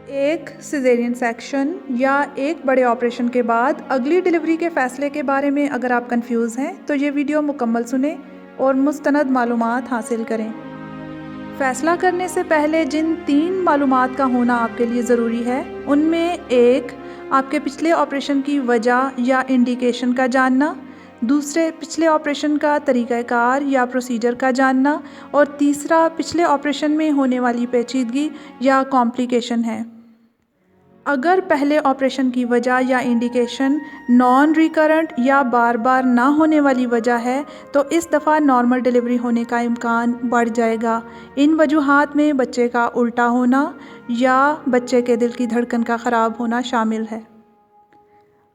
ایک caesarean section یا ایک بڑے آپریشن کے بعد اگلی ڈلیوری کے فیصلے کے بارے میں اگر آپ کنفیوز ہیں تو یہ ویڈیو مکمل سنیں اور مستند معلومات حاصل کریں۔ فیصلہ کرنے سے پہلے جن 3 معلومات کا ہونا آپ کے لیے ضروری ہے ان میں ایک آپ کے پچھلے آپریشن کی وجہ یا انڈیکیشن کا جاننا، دوسرے پچھلے آپریشن کا طریقہ کار یا پروسیجر کا جاننا اور تیسرا پچھلے آپریشن میں ہونے والی پیچیدگی یا کمپلیکیشن ہے۔ اگر پہلے آپریشن کی وجہ یا انڈیکیشن نان ریکرنٹ یا بار بار نہ ہونے والی وجہ ہے تو اس دفعہ نارمل ڈلیوری ہونے کا امکان بڑھ جائے گا۔ ان وجوہات میں بچے کا الٹا ہونا یا بچے کے دل کی دھڑکن کا خراب ہونا شامل ہے۔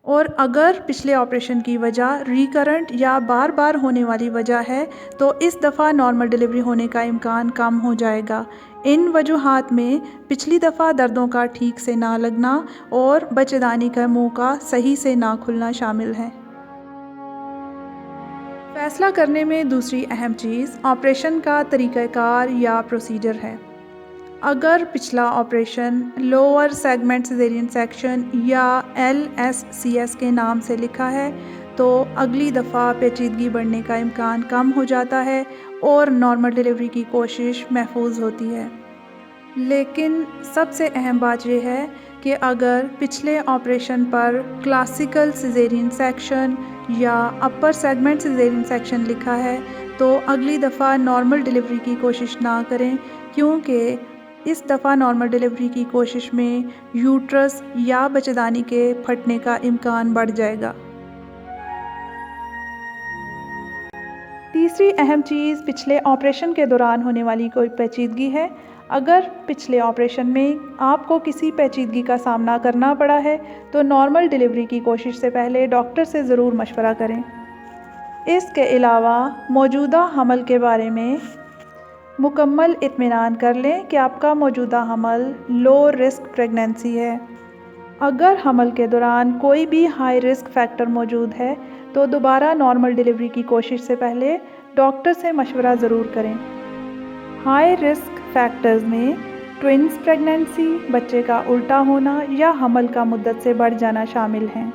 اور اگر پچھلے آپریشن کی وجہ ریکرنٹ یا بار بار ہونے والی وجہ ہے تو اس دفعہ نارمل ڈلیوری ہونے کا امکان کم ہو جائے گا۔ ان وجوہات میں پچھلی دفعہ دردوں کا ٹھیک سے نہ لگنا اور بچے دانی کے منہ کا صحیح سے نہ کھلنا شامل ہے۔ فیصلہ کرنے میں دوسری اہم چیز آپریشن کا طریقہ کار یا پروسیجر ہے۔ اگر پچھلا operation lower segment caesarean section یا LSCS کے نام سے لکھا ہے تو اگلی دفعہ پیچیدگی بڑھنے کا امکان کم ہو جاتا ہے اور نارمل ڈلیوری کی کوشش محفوظ ہوتی ہے۔ لیکن سب سے اہم بات یہ ہے کہ اگر پچھلے آپریشن پر کلاسیکل سیزیرین سیکشن یا اپر سیگمنٹ سیزیرین سیکشن لکھا ہے تو اگلی دفعہ نارمل ڈلیوری کی کوشش نہ کریں، کیونکہ اس دفعہ نارمل ڈلیوری کی کوشش میں یوٹرس یا بچےدانی کے پھٹنے کا امکان بڑھ جائے گا۔ تیسری اہم چیز پچھلے آپریشن کے دوران ہونے والی کوئی پیچیدگی ہے۔ اگر پچھلے آپریشن میں آپ کو کسی پیچیدگی کا سامنا کرنا پڑا ہے تو نارمل ڈلیوری کی کوشش سے پہلے ڈاکٹر سے ضرور مشورہ کریں۔ اس کے علاوہ موجودہ حمل کے بارے میں مکمل اطمینان کر لیں کہ آپ کا موجودہ حمل لو رسک پریگنینسی ہے۔ اگر حمل کے دوران کوئی بھی ہائی رسک فیکٹر موجود ہے تو دوبارہ نارمل ڈلیوری کی کوشش سے پہلے ڈاکٹر سے مشورہ ضرور کریں۔ ہائی رسک فیکٹرز میں ٹوئنز پریگنینسی، بچے کا الٹا ہونا یا حمل کا مدت سے بڑھ جانا شامل ہیں۔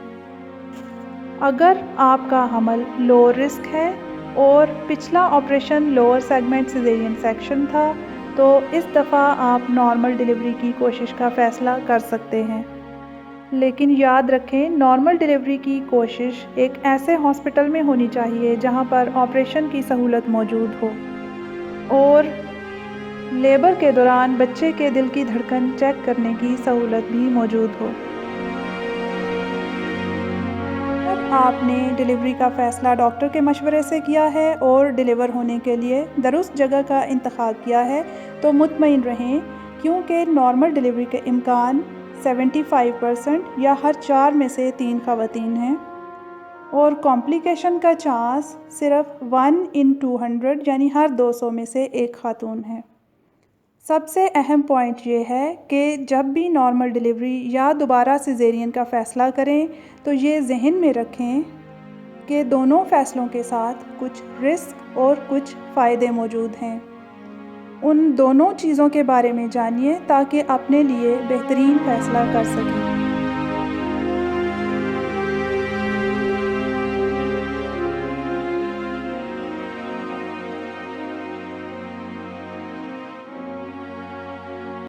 اگر آپ کا حمل لو رسک ہے اور پچھلا operation lower segment caesarean section تھا تو اس دفعہ آپ نارمل ڈلیوری کی کوشش کا فیصلہ کر سکتے ہیں۔ لیکن یاد رکھیں نارمل ڈلیوری کی کوشش ایک ایسے ہاسپٹل میں ہونی چاہیے جہاں پر آپریشن کی سہولت موجود ہو اور لیبر کے دوران بچے کے دل کی دھڑکن چیک کرنے کی سہولت بھی موجود ہو۔ آپ نے ڈلیوری کا فیصلہ ڈاکٹر کے مشورے سے کیا ہے اور ڈلیور ہونے کے لیے درست جگہ کا انتخاب کیا ہے تو مطمئن رہیں، کیونکہ نارمل ڈلیوری کے امکان 75% یا ہر 4 میں سے 3 خواتین ہیں اور کمپلیکیشن کا چانس صرف 1 in 200 یعنی ہر 200 میں سے 1 خاتون ہے۔ سب سے اہم پوائنٹ یہ ہے کہ جب بھی نارمل ڈلیوری یا دوبارہ سیزیرین کا فیصلہ کریں تو یہ ذہن میں رکھیں کہ دونوں فیصلوں کے ساتھ کچھ رسک اور کچھ فائدے موجود ہیں۔ ان دونوں چیزوں کے بارے میں جانیے تاکہ اپنے لیے بہترین فیصلہ کر سکیں۔